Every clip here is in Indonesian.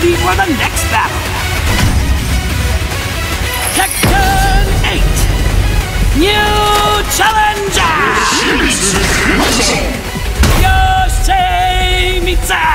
ready for the next battle. Tekken 8 New Challenger! Yoshimitsu!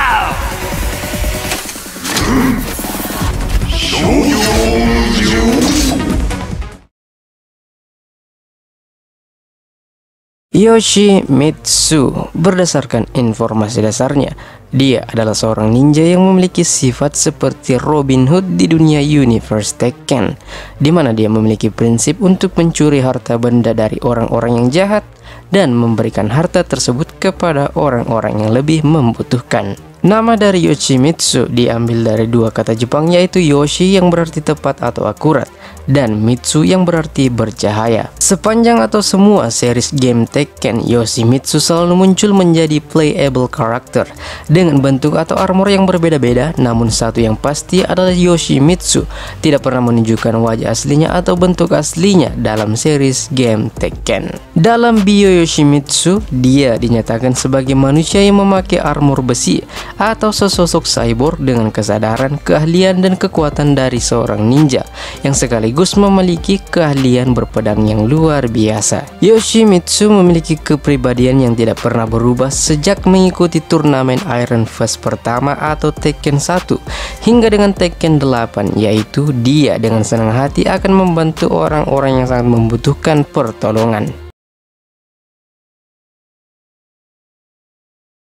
Yoshimitsu, berdasarkan informasi dasarnya, dia adalah seorang ninja yang memiliki sifat seperti Robin Hood di dunia universe Tekken, di mana dia memiliki prinsip untuk mencuri harta benda dari orang-orang yang jahat dan memberikan harta tersebut kepada orang-orang yang lebih membutuhkan. Nama dari Yoshimitsu diambil dari dua kata Jepang, yaitu Yoshi yang berarti tepat atau akurat dan Mitsu yang berarti bercahaya. Sepanjang atau semua series game Tekken, Yoshimitsu selalu muncul menjadi playable karakter dengan bentuk atau armor yang berbeda-beda, namun satu yang pasti adalah Yoshimitsu tidak pernah menunjukkan wajah aslinya atau bentuk aslinya dalam series game Tekken. Dalam bio Yoshimitsu, dia dinyatakan sebagai manusia yang memakai armor besi atau sesosok cyborg dengan kesadaran, keahlian, dan kekuatan dari seorang ninja yang sekaligus memiliki keahlian berpedang yang luar biasa. Yoshimitsu memiliki kepribadian yang tidak pernah berubah sejak mengikuti turnamen Iron Fist pertama atau Tekken 1 hingga dengan Tekken 8, yaitu dia dengan senang hati akan membantu orang-orang yang sangat membutuhkan pertolongan.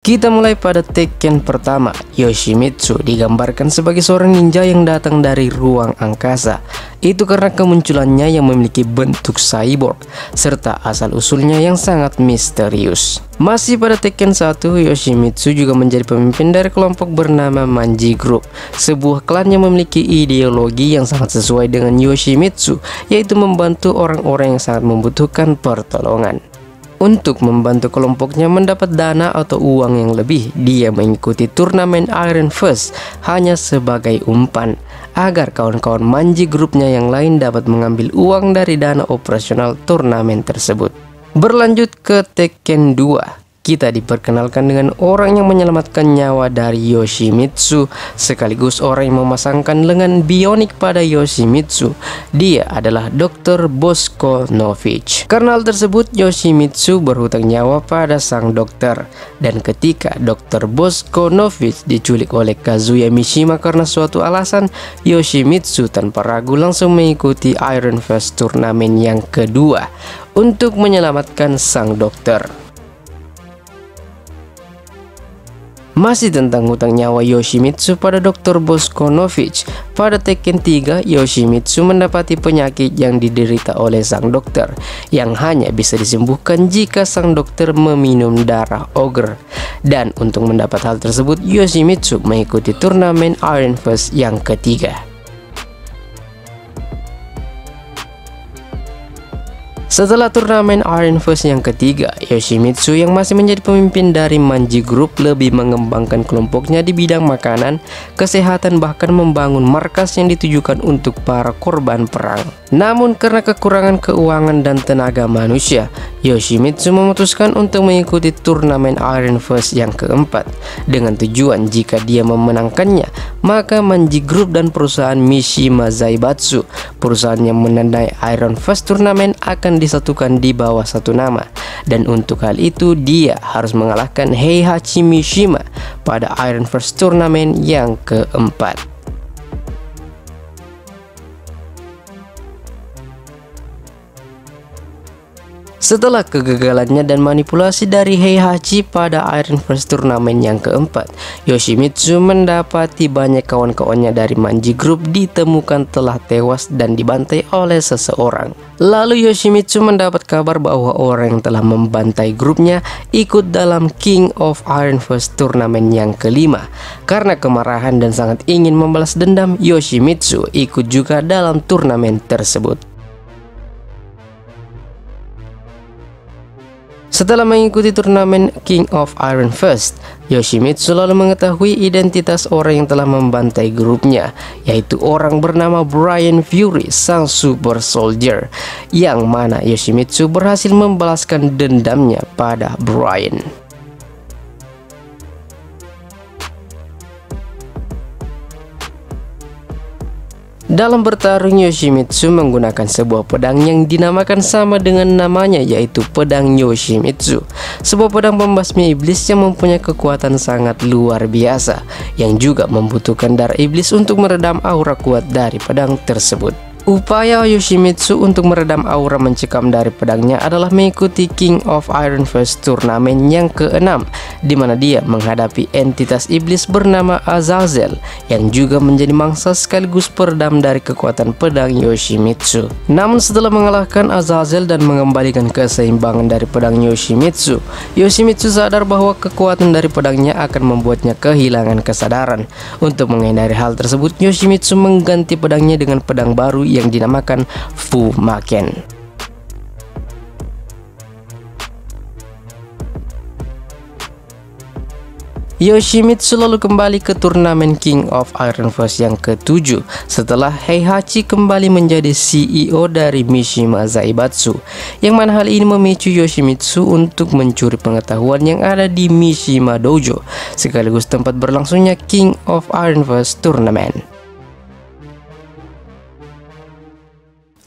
Kita mulai pada Tekken pertama. Yoshimitsu digambarkan sebagai seorang ninja yang datang dari ruang angkasa. Itu karena kemunculannya yang memiliki bentuk cyborg serta asal-usulnya yang sangat misterius. Masih pada Tekken 1, Yoshimitsu juga menjadi pemimpin dari kelompok bernama Manji Group, sebuah klan yang memiliki ideologi yang sangat sesuai dengan Yoshimitsu, yaitu membantu orang-orang yang sangat membutuhkan pertolongan. Untuk membantu kelompoknya mendapat dana atau uang yang lebih, dia mengikuti turnamen Iron Fist hanya sebagai umpan agar kawan-kawan Manji grupnya yang lain dapat mengambil uang dari dana operasional turnamen tersebut. Berlanjut ke Tekken 2. Kita diperkenalkan dengan orang yang menyelamatkan nyawa dari Yoshimitsu, sekaligus orang yang memasangkan lengan bionik pada Yoshimitsu. Dia adalah Dr. Boskonovich. Karena hal tersebut, Yoshimitsu berhutang nyawa pada sang dokter. Dan ketika Dr. Boskonovich diculik oleh Kazuya Mishima karena suatu alasan, Yoshimitsu tanpa ragu langsung mengikuti Iron Fist turnamen yang kedua untuk menyelamatkan sang dokter. Masih tentang hutang nyawa Yoshimitsu pada Dr. Boskonovich, pada Tekken 3, Yoshimitsu mendapati penyakit yang diderita oleh sang dokter yang hanya bisa disembuhkan jika sang dokter meminum darah ogre. Dan untuk mendapat hal tersebut, Yoshimitsu mengikuti turnamen Iron Fist yang ketiga. Setelah turnamen Iron Fist yang ketiga, Yoshimitsu yang masih menjadi pemimpin dari Manji Group lebih mengembangkan kelompoknya di bidang makanan, kesehatan, bahkan membangun markas yang ditujukan untuk para korban perang. Namun karena kekurangan keuangan dan tenaga manusia, Yoshimitsu memutuskan untuk mengikuti turnamen Iron Fist yang keempat dengan tujuan jika dia memenangkannya, maka Manji Group dan perusahaan Mishima Zaibatsu, perusahaan yang menandai Iron Fist turnamen, akan disatukan di bawah satu nama. Dan untuk hal itu dia harus mengalahkan Heihachi Mishima pada Iron Fist turnamen yang keempat. Setelah kegagalannya dan manipulasi dari Heihachi pada Iron Fist turnamen yang keempat, Yoshimitsu mendapati banyak kawan-kawannya dari Manji Group ditemukan telah tewas dan dibantai oleh seseorang. Lalu Yoshimitsu mendapat kabar bahwa orang yang telah membantai grupnya ikut dalam King of Iron Fist turnamen yang kelima. Karena kemarahan dan sangat ingin membalas dendam, Yoshimitsu ikut juga dalam turnamen tersebut. Setelah mengikuti turnamen King of Iron Fist, Yoshimitsu lalu mengetahui identitas orang yang telah membantai grupnya, yaitu orang bernama Bryan Fury, sang super soldier, yang mana Yoshimitsu berhasil membalaskan dendamnya pada Bryan. Dalam bertarung, Yoshimitsu menggunakan sebuah pedang yang dinamakan sama dengan namanya, yaitu pedang Yoshimitsu, sebuah pedang pembasmi iblis yang mempunyai kekuatan sangat luar biasa, yang juga membutuhkan darah iblis untuk meredam aura kuat dari pedang tersebut. Upaya Yoshimitsu untuk meredam aura mencekam dari pedangnya adalah mengikuti King of Iron Fist turnamen yang ke-6, di mana dia menghadapi entitas iblis bernama Azazel yang juga menjadi mangsa sekaligus peredam dari kekuatan pedang Yoshimitsu. Namun setelah mengalahkan Azazel dan mengembalikan keseimbangan dari pedang Yoshimitsu, Yoshimitsu sadar bahwa kekuatan dari pedangnya akan membuatnya kehilangan kesadaran. Untuk menghindari hal tersebut, Yoshimitsu mengganti pedangnya dengan pedang baru yang dinamakan Fumaken. Yoshimitsu lalu kembali ke turnamen King of Iron Fist yang ke-7 setelah Heihachi kembali menjadi CEO dari Mishima Zaibatsu, yang mana hal ini memicu Yoshimitsu untuk mencuri pengetahuan yang ada di Mishima Dojo sekaligus tempat berlangsungnya King of Iron Fist turnamen.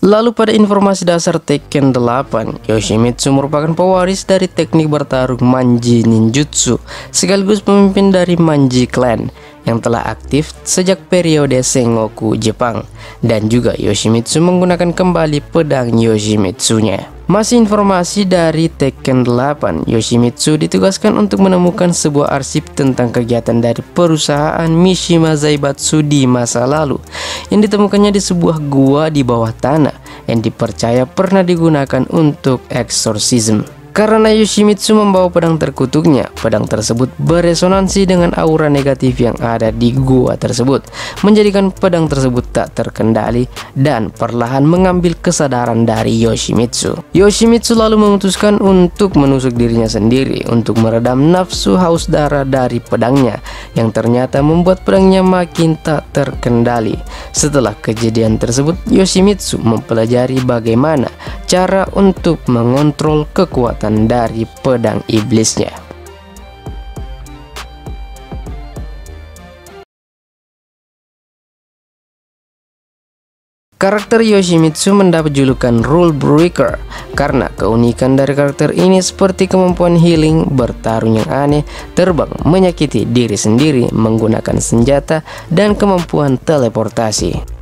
Lalu pada informasi dasar Tekken 8, Yoshimitsu merupakan pewaris dari teknik bertarung Manji Ninjutsu sekaligus pemimpin dari Manji Clan yang telah aktif sejak periode Sengoku Jepang, dan juga Yoshimitsu menggunakan kembali pedang Yoshimitsunya. Masih informasi dari Tekken 8, Yoshimitsu ditugaskan untuk menemukan sebuah arsip tentang kegiatan dari perusahaan Mishima Zaibatsu di masa lalu yang ditemukannya di sebuah gua di bawah tanah yang dipercaya pernah digunakan untuk eksorsisme. Karena Yoshimitsu membawa pedang terkutuknya, pedang tersebut beresonansi dengan aura negatif yang ada di gua tersebut, menjadikan pedang tersebut tak terkendali dan perlahan mengambil kesadaran dari Yoshimitsu. Yoshimitsu lalu memutuskan untuk menusuk dirinya sendiri untuk meredam nafsu haus darah dari pedangnya, yang ternyata membuat pedangnya makin tak terkendali. Setelah kejadian tersebut, Yoshimitsu mempelajari bagaimana cara untuk mengontrol kekuatan dari pedang iblisnya. Karakter Yoshimitsu mendapat julukan Rule Breaker karena keunikan dari karakter ini seperti kemampuan healing, bertarung yang aneh, terbang, menyakiti diri sendiri menggunakan senjata, dan kemampuan teleportasi.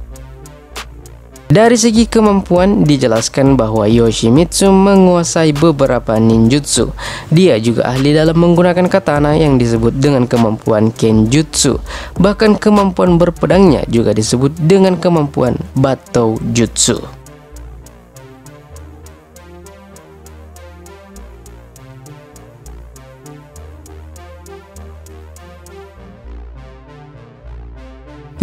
Dari segi kemampuan, dijelaskan bahwa Yoshimitsu menguasai beberapa ninjutsu. Dia juga ahli dalam menggunakan katana yang disebut dengan kemampuan Kenjutsu. Bahkan kemampuan berpedangnya juga disebut dengan kemampuan Batou Jutsu.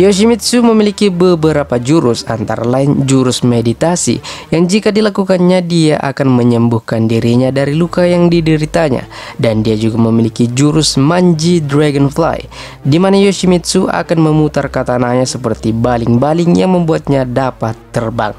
Yoshimitsu memiliki beberapa jurus, antara lain jurus meditasi yang jika dilakukannya dia akan menyembuhkan dirinya dari luka yang dideritanya, dan dia juga memiliki jurus Manji Dragonfly di mana Yoshimitsu akan memutar katananya seperti baling-baling yang membuatnya dapat terbang.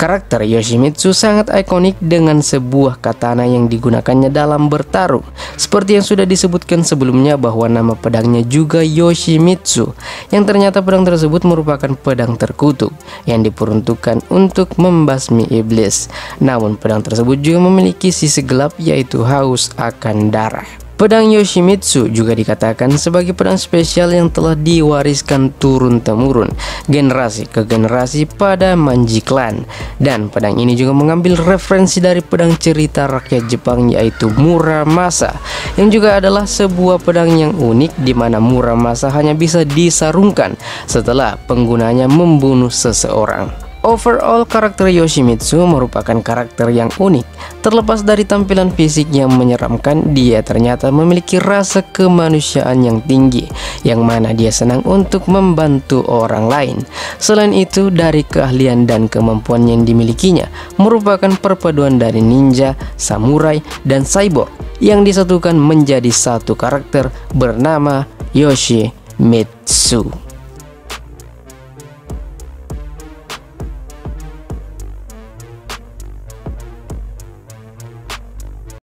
Karakter Yoshimitsu sangat ikonik dengan sebuah katana yang digunakannya dalam bertarung. Seperti yang sudah disebutkan sebelumnya bahwa nama pedangnya juga Yoshimitsu, yang ternyata pedang tersebut merupakan pedang terkutuk yang diperuntukkan untuk membasmi iblis. Namun pedang tersebut juga memiliki sisi gelap, yaitu haus akan darah. Pedang Yoshimitsu juga dikatakan sebagai pedang spesial yang telah diwariskan turun-temurun, generasi ke generasi pada Manji Clan. Dan pedang ini juga mengambil referensi dari pedang cerita rakyat Jepang, yaitu Muramasa, yang juga adalah sebuah pedang yang unik di mana Muramasa hanya bisa disarungkan setelah penggunanya membunuh seseorang. Overall, karakter Yoshimitsu merupakan karakter yang unik. Terlepas dari tampilan fisik yang menyeramkan, dia ternyata memiliki rasa kemanusiaan yang tinggi, yang mana dia senang untuk membantu orang lain. Selain itu, dari keahlian dan kemampuan yang dimilikinya merupakan perpaduan dari ninja, samurai, dan cyborg yang disatukan menjadi satu karakter bernama Yoshimitsu.